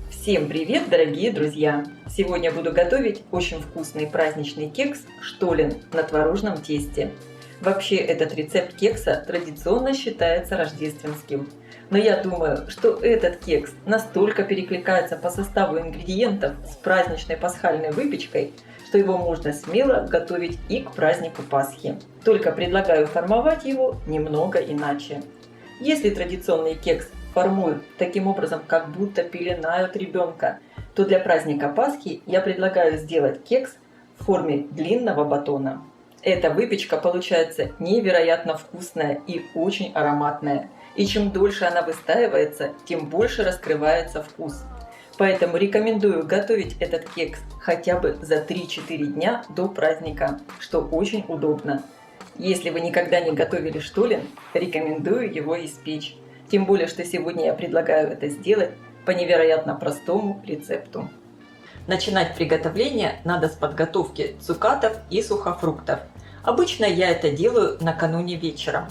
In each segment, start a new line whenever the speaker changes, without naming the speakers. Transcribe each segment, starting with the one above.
Всем привет, дорогие друзья! Сегодня буду готовить очень вкусный праздничный кекс «Штолен» на творожном тесте. Вообще этот рецепт кекса традиционно считается рождественским. Но я думаю, что этот кекс настолько перекликается по составу ингредиентов с праздничной пасхальной выпечкой, что его можно смело готовить и к празднику Пасхи. Только предлагаю формовать его немного иначе. Если традиционный кекс формуют таким образом, как будто пеленают ребенка, то для праздника Пасхи я предлагаю сделать кекс в форме длинного батона. Эта выпечка получается невероятно вкусная и очень ароматная. И чем дольше она выстаивается, тем больше раскрывается вкус. Поэтому рекомендую готовить этот кекс хотя бы за 3-4 дня до праздника, что очень удобно. Если вы никогда не готовили штолен, рекомендую его испечь. Тем более, что сегодня я предлагаю это сделать по невероятно простому рецепту. Начинать приготовление надо с подготовки цукатов и сухофруктов. Обычно я это делаю накануне вечером.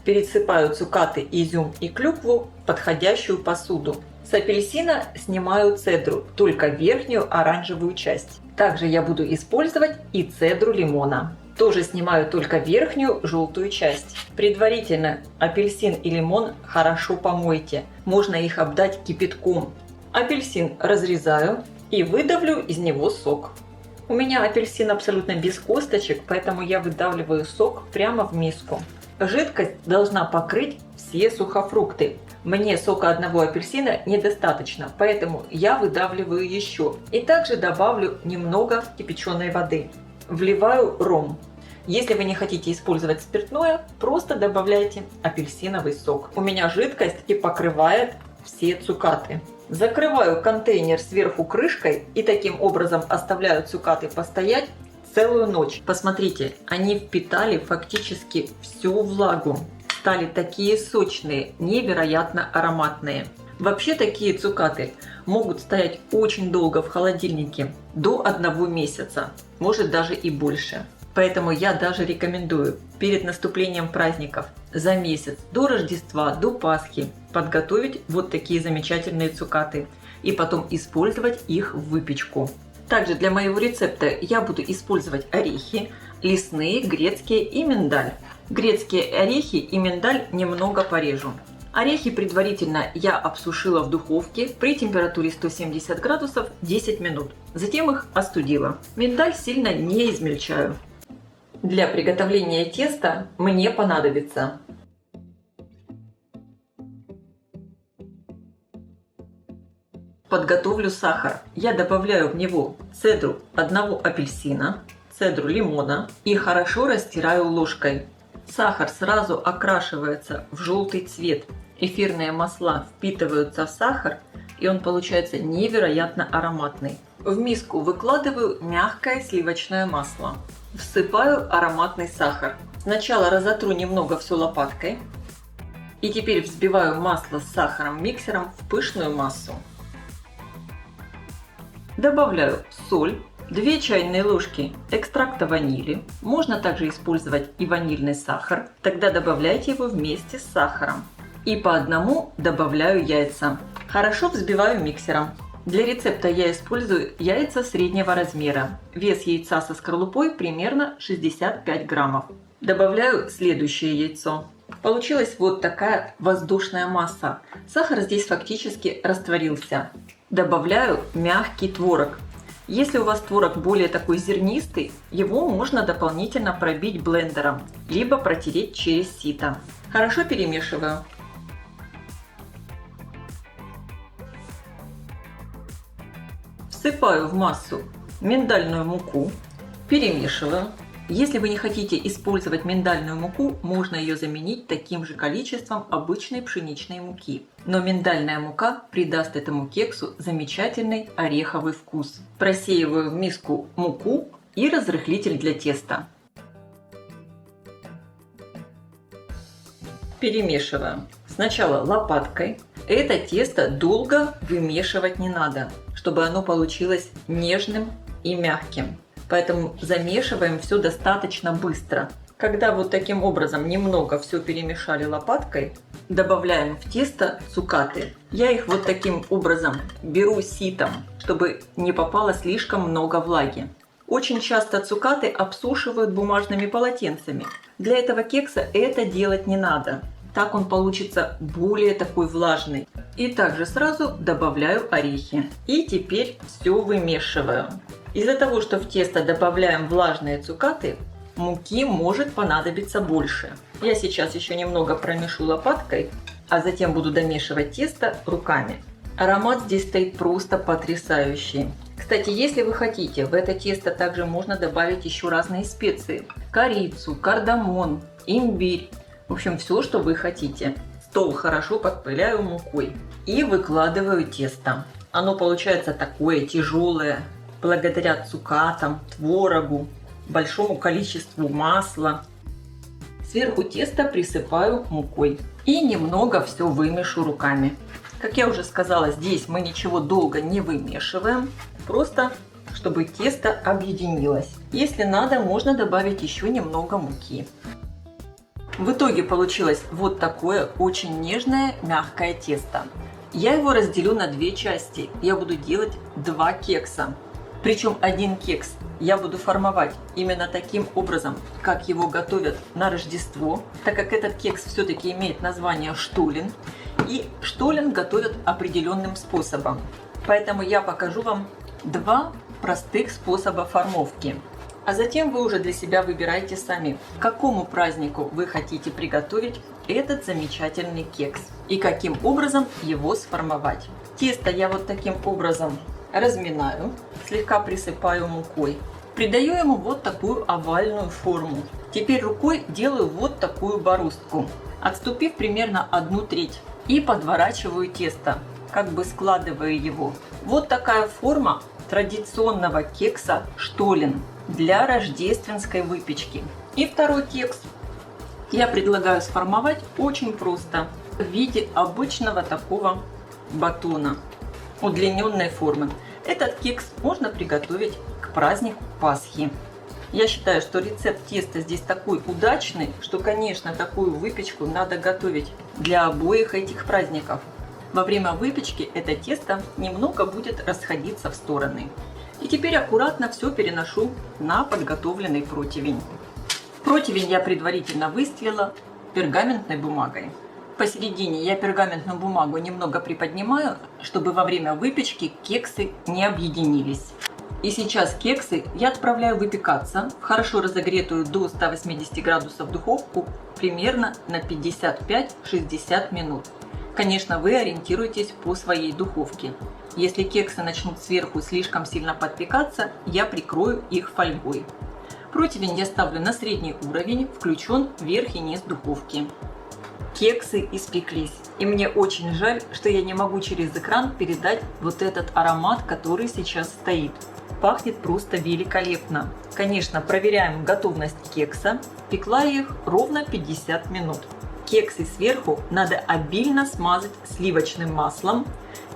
Пересыпаю цукаты, изюм и клюкву в подходящую посуду. С апельсина снимаю цедру, только верхнюю оранжевую часть. Также я буду использовать и цедру лимона. Тоже снимаю только верхнюю желтую часть. Предварительно апельсин и лимон хорошо помойте. Можно их обдать кипятком. Апельсин разрезаю и выдавлю из него сок. У меня апельсин абсолютно без косточек, поэтому я выдавливаю сок прямо в миску. Жидкость должна покрыть все сухофрукты. Мне сока одного апельсина недостаточно, поэтому я выдавливаю еще. И также добавлю немного кипяченой воды. Вливаю ром. Если вы не хотите использовать спиртное, просто добавляйте апельсиновый сок. У меня жидкость и покрывает все цукаты. Закрываю контейнер сверху крышкой и таким образом оставляю цукаты постоять целую ночь. Посмотрите, они впитали фактически всю влагу. Стали такие сочные, невероятно ароматные. Вообще такие цукаты могут стоять очень долго в холодильнике, до 1 месяца, может даже и больше. Поэтому я даже рекомендую перед наступлением праздников за месяц до Рождества, до Пасхи подготовить вот такие замечательные цукаты и потом использовать их в выпечку. Также для моего рецепта я буду использовать орехи, лесные, грецкие и миндаль. Грецкие орехи и миндаль немного порежу. Орехи предварительно я обсушила в духовке при температуре 170 градусов 10 минут. Затем их остудила. Миндаль сильно не измельчаю. Для приготовления теста мне понадобится подготовлю сахар. Я добавляю в него цедру одного апельсина, цедру лимона и хорошо растираю ложкой. Сахар сразу окрашивается в желтый цвет. Эфирные масла впитываются в сахар, и он получается невероятно ароматный. В миску выкладываю мягкое сливочное масло. Всыпаю ароматный сахар. Сначала разотру немного все лопаткой. И теперь взбиваю масло с сахаром миксером в пышную массу. Добавляю соль, 2 чайные ложки экстракта ванили. Можно также использовать и ванильный сахар. Тогда добавляйте его вместе с сахаром. И по одному добавляю яйца. Хорошо взбиваю миксером. Для рецепта я использую яйца среднего размера. Вес яйца со скорлупой примерно 65 граммов. Добавляю следующее яйцо. Получилась вот такая воздушная масса. Сахар здесь фактически растворился. Добавляю мягкий творог. Если у вас творог более такой зернистый, его можно дополнительно пробить блендером, либо протереть через сито. Хорошо перемешиваю. Всыпаю в массу миндальную муку, перемешиваю. Если вы не хотите использовать миндальную муку, можно ее заменить таким же количеством обычной пшеничной муки. Но миндальная мука придаст этому кексу замечательный ореховый вкус. Просеиваю в миску муку и разрыхлитель для теста. Перемешиваю. Сначала лопаткой. Это тесто долго вымешивать не надо, чтобы оно получилось нежным и мягким. Поэтому замешиваем все достаточно быстро. Когда вот таким образом немного все перемешали лопаткой, Добавляем в тесто цукаты. Я их вот таким образом беру ситом, чтобы не попало слишком много влаги. Очень часто цукаты обсушивают бумажными полотенцами. Для этого кекса это делать не надо. Так он получится более такой влажный. И также сразу добавляю орехи. И теперь все вымешиваю. Из-за того, что в тесто добавляем влажные цукаты, муки может понадобиться больше. Я сейчас еще немного промешу лопаткой, а затем буду домешивать тесто руками. Аромат здесь стоит просто потрясающий. Кстати, если вы хотите, в это тесто также можно добавить еще разные специи. Корицу, кардамон, имбирь. В общем, все, что вы хотите. Стол хорошо подпыляю мукой и выкладываю тесто. Оно получается такое тяжелое, благодаря цукатам, творогу, большому количеству масла. Сверху теста присыпаю мукой и немного все вымешу руками. Как я уже сказала, здесь мы ничего долго не вымешиваем, просто чтобы тесто объединилось. Если надо, можно добавить еще немного муки. В итоге получилось вот такое очень нежное, мягкое тесто. Я его разделю на две части. Я буду делать два кекса. Причем один кекс я буду формовать именно таким образом, как его готовят на Рождество, так как этот кекс все-таки имеет название штолен. И штолен готовят определенным способом. Поэтому я покажу вам два простых способа формовки. А затем вы уже для себя выбираете сами, к какому празднику вы хотите приготовить этот замечательный кекс и каким образом его сформовать. Тесто я вот таким образом разминаю, слегка присыпаю мукой, придаю ему вот такую овальную форму. Теперь рукой делаю вот такую бороздку, отступив примерно 1/3, и подворачиваю тесто, как бы складывая его. Вот такая форма традиционного кекса штолен для рождественской выпечки. И второй кекс я предлагаю сформовать очень просто, в виде обычного такого батона удлиненной формы. Этот кекс можно приготовить к празднику Пасхи. Я считаю, что рецепт теста здесь такой удачный, что, конечно, такую выпечку надо готовить для обоих этих праздников. Во время выпечки это тесто немного будет расходиться в стороны. И теперь аккуратно все переношу на подготовленный противень. Противень я предварительно выстелила пергаментной бумагой. Посередине я пергаментную бумагу немного приподнимаю, чтобы во время выпечки кексы не объединились. И сейчас кексы я отправляю выпекаться в хорошо разогретую до 180 градусов духовку примерно на 55-60 минут. Конечно, вы ориентируйтесь по своей духовке. Если кексы начнут сверху слишком сильно подпекаться, я прикрою их фольгой. Противень я ставлю на средний уровень, включен верх и низ духовки. Кексы испеклись. И мне очень жаль, что я не могу через экран передать вот этот аромат, который сейчас стоит. Пахнет просто великолепно. Конечно, проверяем готовность кекса. Пекла я их ровно 50 минут. Кексы сверху надо обильно смазать сливочным маслом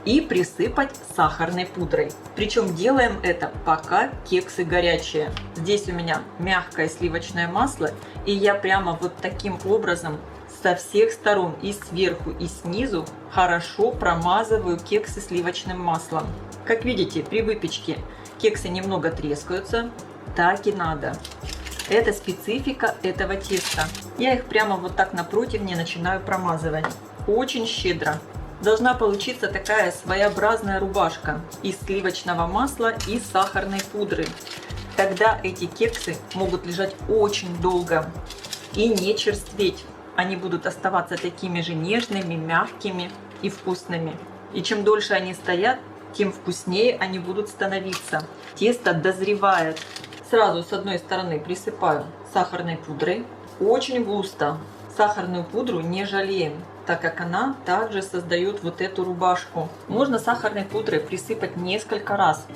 и присыпать сахарной пудрой. Причем делаем это, пока кексы горячие. Здесь у меня мягкое сливочное масло, и я прямо вот таким образом со всех сторон, и сверху, и снизу, хорошо промазываю кексы сливочным маслом. Как видите, при выпечке кексы немного трескаются, так и надо. Это специфика этого теста. Я их прямо вот так на противне начинаю промазывать. Очень щедро. Должна получиться такая своеобразная рубашка из сливочного масла и сахарной пудры. Тогда эти кексы могут лежать очень долго и не черстветь. Они будут оставаться такими же нежными, мягкими и вкусными. И чем дольше они стоят, тем вкуснее они будут становиться. Тесто дозревает. Сразу с одной стороны присыпаю сахарной пудрой. Очень густо. Сахарную пудру не жалеем, так как она также создает вот эту рубашку. Можно сахарной пудрой присыпать несколько раз.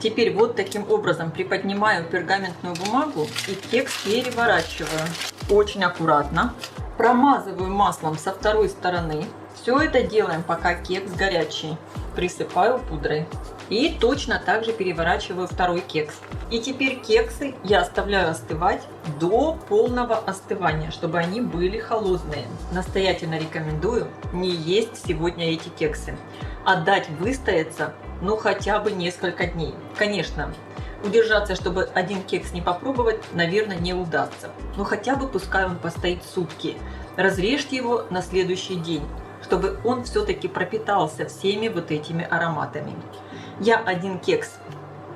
Теперь вот таким образом приподнимаю пергаментную бумагу и кекс переворачиваю. Очень аккуратно. Промазываю маслом со второй стороны. Все это делаем, пока кекс горячий. Присыпаю пудрой. И точно так же переворачиваю второй кекс. И теперь кексы я оставляю остывать до полного остывания, чтобы они были холодные. Настоятельно рекомендую не есть сегодня эти кексы, а дать выстояться, ну, хотя бы несколько дней. Конечно, удержаться, чтобы один кекс не попробовать, наверное, не удастся. Но хотя бы пускай он постоит сутки. Разрежьте его на следующий день, чтобы он все-таки пропитался всеми вот этими ароматами. Я один кекс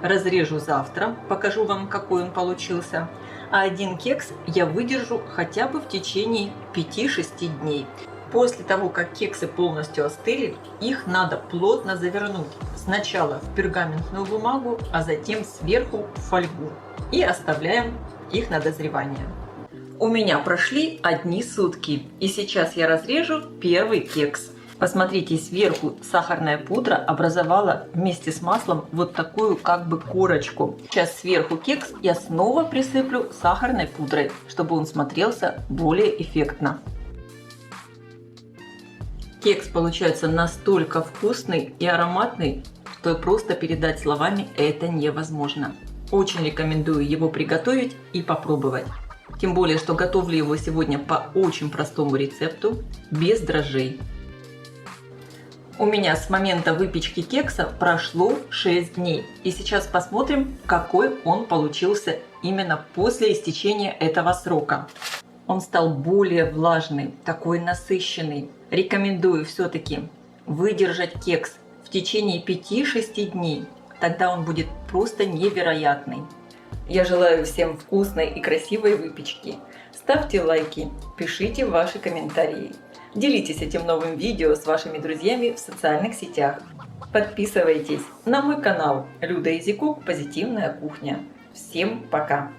разрежу завтра, покажу вам, какой он получился. А один кекс я выдержу хотя бы в течение 5-6 дней. После того, как кексы полностью остыли, их надо плотно завернуть. Сначала в пергаментную бумагу, а затем сверху в фольгу. И оставляем их на дозревание. У меня прошли одни сутки, и сейчас я разрежу первый кекс. Посмотрите, сверху сахарная пудра образовала вместе с маслом вот такую как бы корочку. Сейчас сверху кекс я снова присыплю сахарной пудрой, чтобы он смотрелся более эффектно. Кекс получается настолько вкусный и ароматный, что просто передать словами это невозможно. Очень рекомендую его приготовить и попробовать. Тем более, что готовлю его сегодня по очень простому рецепту, без дрожжей. У меня с момента выпечки кекса прошло 6 дней. И сейчас посмотрим, какой он получился именно после истечения этого срока. Он стал более влажный, такой насыщенный. Рекомендую все-таки выдержать кекс в течение 5-6 дней. Тогда он будет просто невероятный. Я желаю всем вкусной и красивой выпечки. Ставьте лайки, пишите ваши комментарии. Делитесь этим новым видео с вашими друзьями в социальных сетях. Подписывайтесь на мой канал Люда Изи Кук Позитивная кухня. Всем пока!